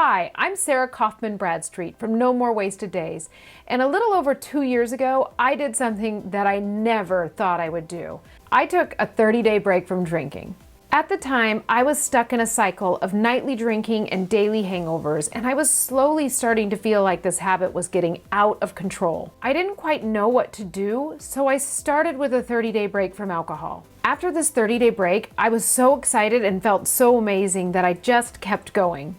Hi, I'm Sarah Kaufman Bradstreet from No More Wasted Days, and a little over 2 years ago, I did something that I never thought I would do. I took a 30-day break from drinking. At the time, I was stuck in a cycle of nightly drinking and daily hangovers, and I was slowly starting to feel like this habit was getting out of control. I didn't quite know what to do, so I started with a 30-day break from alcohol. After this 30-day break, I was so excited and felt so amazing that I just kept going.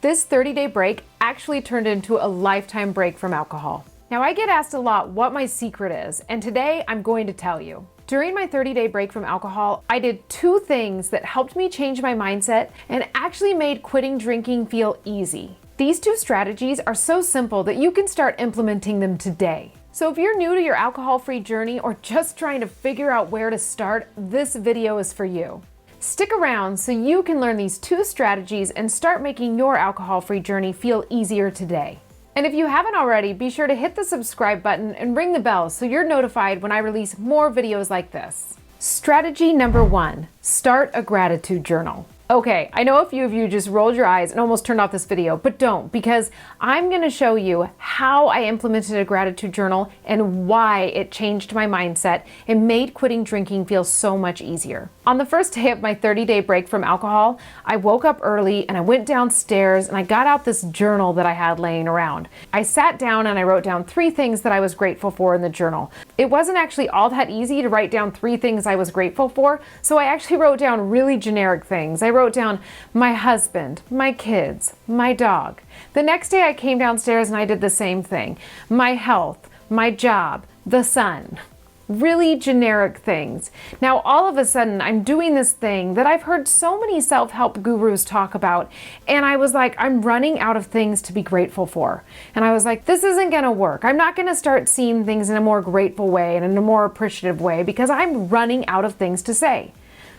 This 30-day break actually turned into a lifetime break from alcohol. Now, I get asked a lot what my secret is, and today I'm going to tell you. During my 30-day break from alcohol, I did 2 things that helped me change my mindset and actually made quitting drinking feel easy. These 2 strategies are so simple that you can start implementing them today. So if you're new to your alcohol-free journey or just trying to figure out where to start, this video is for you. Stick around so you can learn these 2 strategies and start making your alcohol-free journey feel easier today. And if you haven't already, be sure to hit the subscribe button and ring the bell so you're notified when I release more videos like this. Strategy number 1, start a gratitude journal. Okay, I know a few of you just rolled your eyes and almost turned off this video, but don't, because I'm going to show you how I implemented a gratitude journal and why it changed my mindset and made quitting drinking feel so much easier. On the first day of my 30-day break from alcohol, I woke up early and I went downstairs and I got out this journal that I had laying around. I sat down and I wrote down 3 things that I was grateful for in the journal. It wasn't actually all that easy to write down 3 things I was grateful for, so I actually wrote down really generic things. I wrote down my husband, my kids, my dog. The next day I came downstairs and I did the same thing. My health, my job, the sun. Really generic things. Now all of a sudden I'm doing this thing that I've heard so many self-help gurus talk about, and I was like, I'm running out of things to be grateful for. And I was like, this isn't gonna work. I'm not gonna start seeing things in a more grateful way and in a more appreciative way because I'm running out of things to say.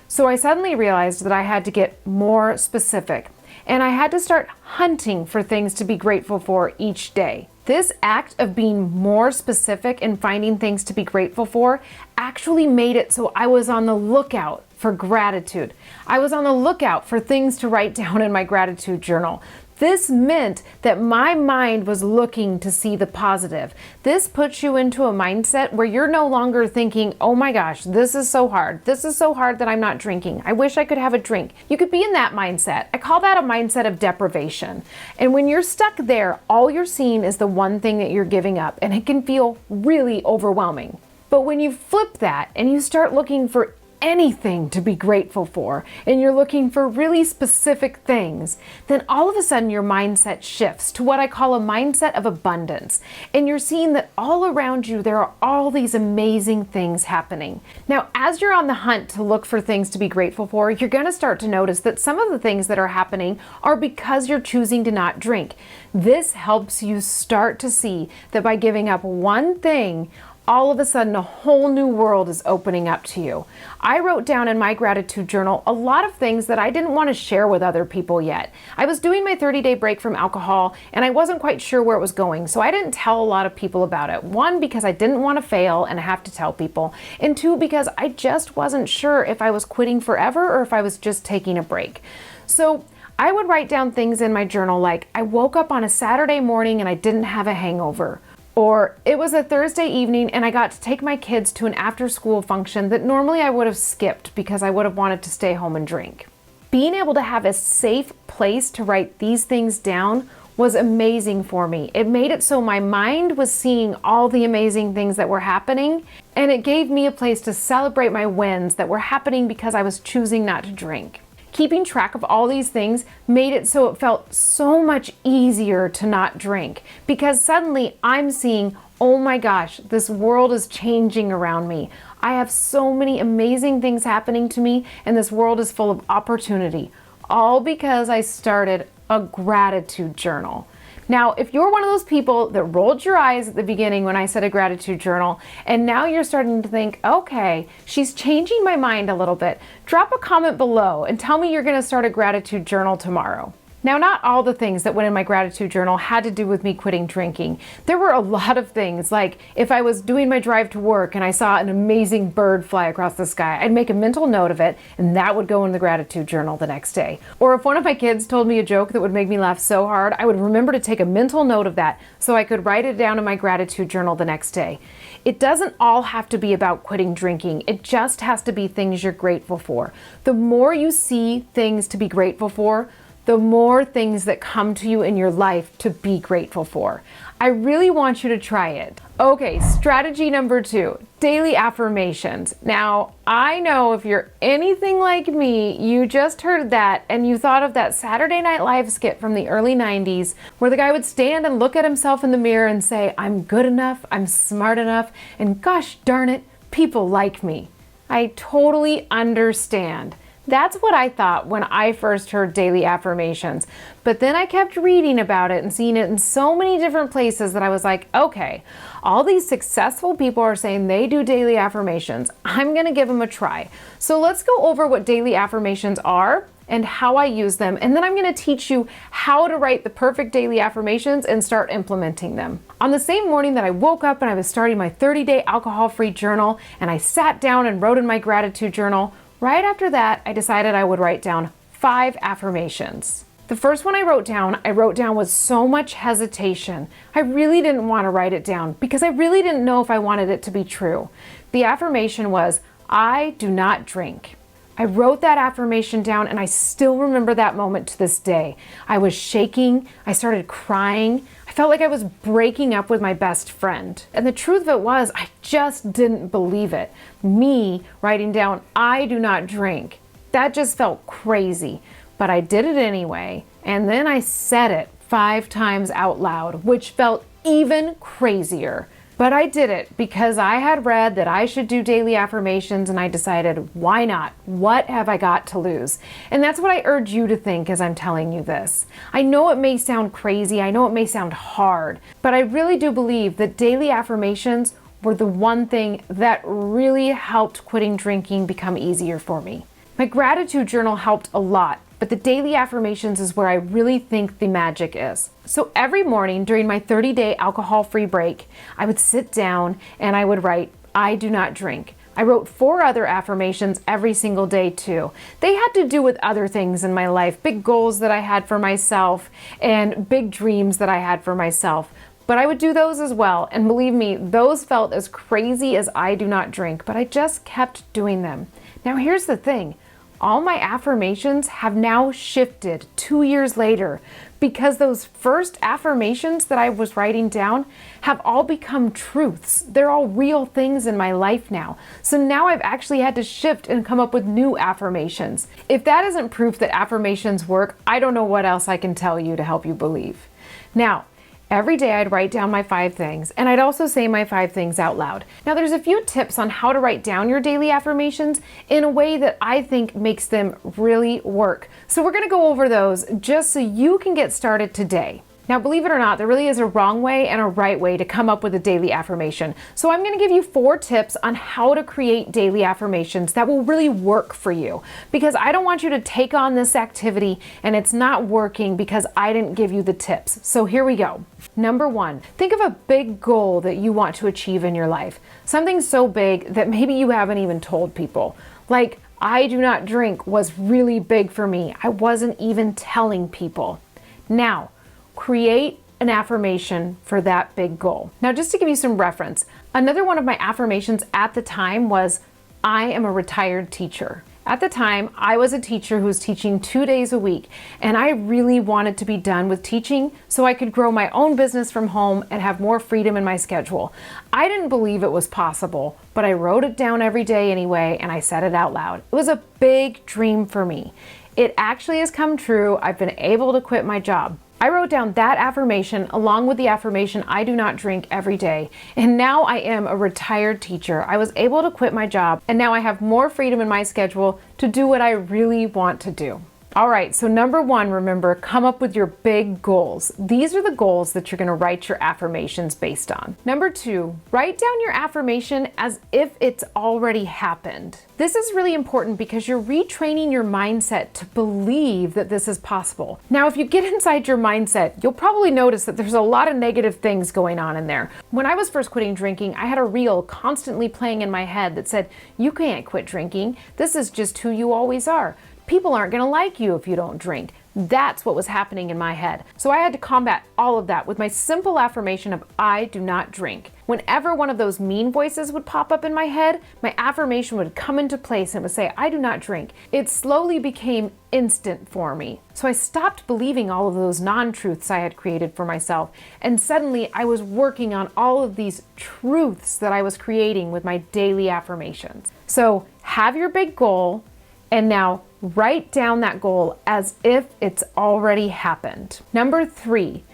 So I suddenly realized that I had to get more specific, and I had to start hunting for things to be grateful for each day. This act of being more specific and finding things to be grateful for actually made it so I was on the lookout for gratitude. I was on the lookout for things to write down in my gratitude journal. This meant that my mind was looking to see the positive. This puts you into a mindset where you're no longer thinking, oh my gosh, this is so hard. This is so hard that I'm not drinking. I wish I could have a drink. You could be in that mindset. I call that a mindset of deprivation. And when you're stuck there, all you're seeing is the one thing that you're giving up, and it can feel really overwhelming. But when you flip that and you start looking for anything to be grateful for, and you're looking for really specific things, then all of a sudden your mindset shifts to what I call a mindset of abundance. And you're seeing that all around you there are all these amazing things happening. Now, as you're on the hunt to look for things to be grateful for, you're going to start to notice that some of the things that are happening are because you're choosing to not drink. This helps you start to see that by giving up one thing, all of a sudden a whole new world is opening up to you. I wrote down in my gratitude journal a lot of things that I didn't want to share with other people yet. I was doing my 30-day break from alcohol and I wasn't quite sure where it was going, so I didn't tell a lot of people about it. 1, because I didn't want to fail and have to tell people, and 2, because I just wasn't sure if I was quitting forever or if I was just taking a break. So I would write down things in my journal like, I woke up on a Saturday morning and I didn't have a hangover. Or it was a Thursday evening and I got to take my kids to an after-school function that normally I would have skipped because I would have wanted to stay home and drink. Being able to have a safe place to write these things down was amazing for me. It made it so my mind was seeing all the amazing things that were happening, and it gave me a place to celebrate my wins that were happening because I was choosing not to drink. Keeping track of all these things made it so it felt so much easier to not drink, because suddenly I'm seeing, oh my gosh, this world is changing around me. I have so many amazing things happening to me, and this world is full of opportunity, all because I started a gratitude journal. Now, if you're one of those people that rolled your eyes at the beginning when I said a gratitude journal, and now you're starting to think, okay, she's changing my mind a little bit, drop a comment below and tell me you're going to start a gratitude journal tomorrow. Now, not all the things that went in my gratitude journal had to do with me quitting drinking. There were a lot of things, like if I was doing my drive to work and I saw an amazing bird fly across the sky, I'd make a mental note of it, and that would go in the gratitude journal the next day. Or if one of my kids told me a joke that would make me laugh so hard, I would remember to take a mental note of that so I could write it down in my gratitude journal the next day. It doesn't all have to be about quitting drinking. It just has to be things you're grateful for. The more you see things to be grateful for, the more things that come to you in your life to be grateful for. I really want you to try it. Okay, strategy number 2, daily affirmations. Now, I know if you're anything like me, you just heard that and you thought of that Saturday Night Live skit from the early 90s where the guy would stand and look at himself in the mirror and say, "I'm good enough, I'm smart enough, and gosh darn it, people like me." I totally understand. That's what I thought when I first heard daily affirmations. But then I kept reading about it and seeing it in so many different places that I was like, okay, all these successful people are saying they do daily affirmations. I'm going to give them a try. So let's go over what daily affirmations are and how I use them. And then I'm going to teach you how to write the perfect daily affirmations and start implementing them. On the same morning that I woke up and I was starting my 30-day alcohol-free journal, and I sat down and wrote in my gratitude journal, right after that, I decided I would write down 5 affirmations. The first one I wrote down with so much hesitation. I really didn't want to write it down because I really didn't know if I wanted it to be true. The affirmation was, "I do not drink." I wrote that affirmation down and I still remember that moment to this day. I was shaking, I started crying, I felt like I was breaking up with my best friend. And the truth of it was, I just didn't believe it. Me writing down, "I do not drink," that just felt crazy. But I did it anyway, and then I said it 5 times out loud, which felt even crazier. But I did it because I had read that I should do daily affirmations, and I decided, why not? What have I got to lose? And that's what I urge you to think as I'm telling you this. I know it may sound crazy, I know it may sound hard, but I really do believe that daily affirmations were the one thing that really helped quitting drinking become easier for me. My gratitude journal helped a lot, but the daily affirmations is where I really think the magic is. So every morning during my 30-day alcohol-free break, I would sit down and I would write, "I do not drink." I wrote 4 other affirmations every single day too. They had to do with other things in my life, big goals that I had for myself and big dreams that I had for myself. But I would do those as well, and believe me, those felt as crazy as "I do not drink," but I just kept doing them. Now here's the thing. All my affirmations have now shifted 2 years later because those first affirmations that I was writing down have all become truths. They're all real things in my life now. So now I've actually had to shift and come up with new affirmations. If that isn't proof that affirmations work, I don't know what else I can tell you to help you believe. Now, every day I'd write down my 5 things, and I'd also say my 5 things out loud. Now there's a few tips on how to write down your daily affirmations in a way that I think makes them really work. So we're gonna go over those just so you can get started today. Now, believe it or not, there really is a wrong way and a right way to come up with a daily affirmation. So I'm going to give you 4 tips on how to create daily affirmations that will really work for you. Because I don't want you to take on this activity and it's not working because I didn't give you the tips. So here we go. Number 1, think of a big goal that you want to achieve in your life. Something so big that maybe you haven't even told people. Like, "I do not drink" was really big for me. I wasn't even telling people. Now, create an affirmation for that big goal. Now, just to give you some reference, another one of my affirmations at the time was, "I am a retired teacher." At the time, I was a teacher who was teaching 2 days a week, and I really wanted to be done with teaching so I could grow my own business from home and have more freedom in my schedule. I didn't believe it was possible, but I wrote it down every day anyway, and I said it out loud. It was a big dream for me. It actually has come true. I've been able to quit my job. I wrote down that affirmation along with the affirmation, "I do not drink," every day. And now I am a retired teacher. I was able to quit my job, and now I have more freedom in my schedule to do what I really want to do. All right, so number one, remember, come up with your big goals. These are the goals that you're gonna write your affirmations based on. Number two, write down your affirmation as if it's already happened. This is really important because you're retraining your mindset to believe that this is possible. Now, if you get inside your mindset, you'll probably notice that there's a lot of negative things going on in there. When I was first quitting drinking, I had a reel constantly playing in my head that said, you can't quit drinking. This is just who you always are. People aren't gonna like you if you don't drink. That's what was happening in my head. So I had to combat all of that with my simple affirmation of I do not drink. Whenever one of those mean voices would pop up in my head, my affirmation would come into place and it would say, I do not drink. It slowly became instant for me. So I stopped believing all of those non-truths I had created for myself. And suddenly I was working on all of these truths that I was creating with my daily affirmations. So have your big goal, and now write down that goal as if it's already happened. Number three,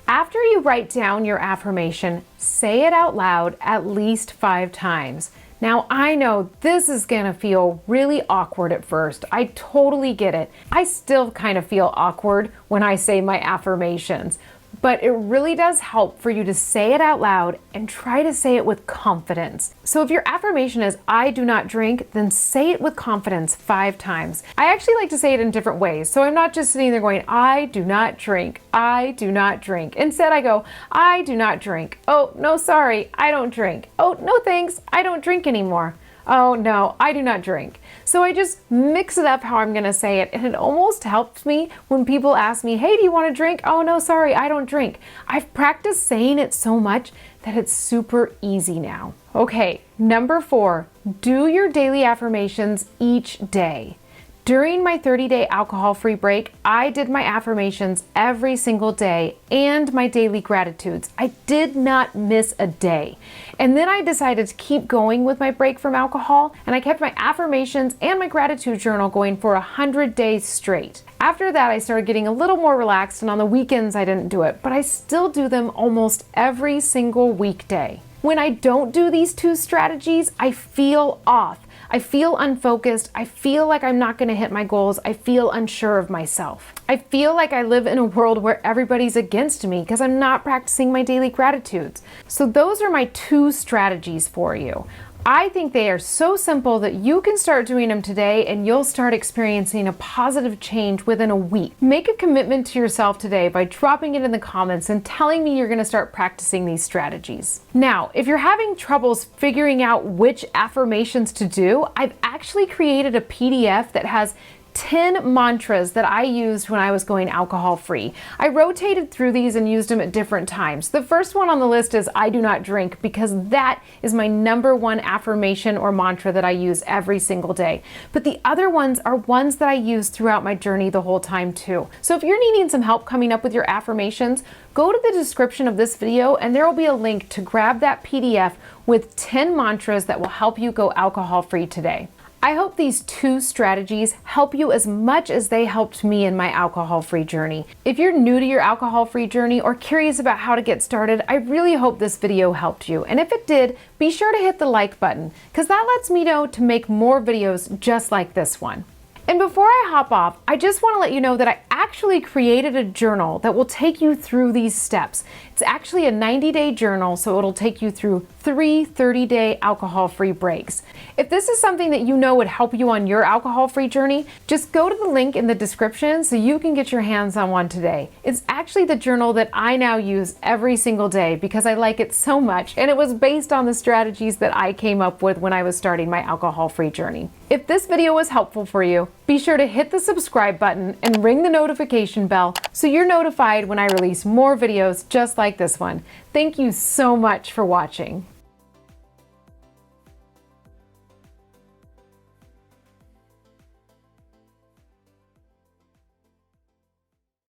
after you write down your affirmation, say it out loud at least 5 times. Now, I know this is gonna feel really awkward at first. I totally get it. I still kind of feel awkward when I say my affirmations, but it really does help for you to say it out loud and try to say it with confidence. So if your affirmation is, I do not drink, then say it with confidence 5 times. I actually like to say it in different ways. So I'm not just sitting there going, I do not drink, I do not drink. Instead I go, I do not drink. Oh, no, sorry, I don't drink. Oh, no thanks, I don't drink anymore. Oh no, I do not drink. So I just mix it up how I'm gonna say it, and it almost helps me when people ask me, hey, do you want a drink? Oh no, sorry, I don't drink. I've practiced saying it so much that it's super easy now. Okay, number 4, do your daily affirmations each day. During my 30-day alcohol-free break, I did my affirmations every single day and my daily gratitudes. I did not miss a day. And then I decided to keep going with my break from alcohol, and I kept my affirmations and my gratitude journal going for 100 days straight. After that, I started getting a little more relaxed, and on the weekends I didn't do it, but I still do them almost every single weekday. When I don't do these 2 strategies, I feel off. I feel unfocused. I feel like I'm not going to hit my goals. I feel unsure of myself. I feel like I live in a world where everybody's against me because I'm not practicing my daily gratitudes. So those are my 2 strategies for you. I think they are so simple that you can start doing them today and you'll start experiencing a positive change within a week. Make a commitment to yourself today by dropping it in the comments and telling me you're going to start practicing these strategies. Now, if you're having troubles figuring out which affirmations to do, I've actually created a PDF that has 10 mantras that I used when I was going alcohol free. I rotated through these and used them at different times. The first one on the list is I do not drink, because that is my number 1 affirmation or mantra that I use every single day. But the other ones are ones that I use throughout my journey the whole time too. So if you're needing some help coming up with your affirmations, go to the description of this video and there will be a link to grab that PDF with 10 mantras that will help you go alcohol free today. I hope these 2 strategies help you as much as they helped me in my alcohol-free journey. If you're new to your alcohol-free journey or curious about how to get started, I really hope this video helped you. And if it did, be sure to hit the like button, because that lets me know to make more videos just like this one. And before I hop off, I just want to let you know that I actually created a journal that will take you through these steps. It's actually a 90-day journal, so it'll take you through 3 30-day alcohol-free breaks. If this is something that you know would help you on your alcohol-free journey, just go to the link in the description so you can get your hands on one today. It's actually the journal that I now use every single day because I like it so much, and it was based on the strategies that I came up with when I was starting my alcohol-free journey. If this video was helpful for you, be sure to hit the subscribe button and ring the notification bell so you're notified when I release more videos just like this one. Thank you so much for watching.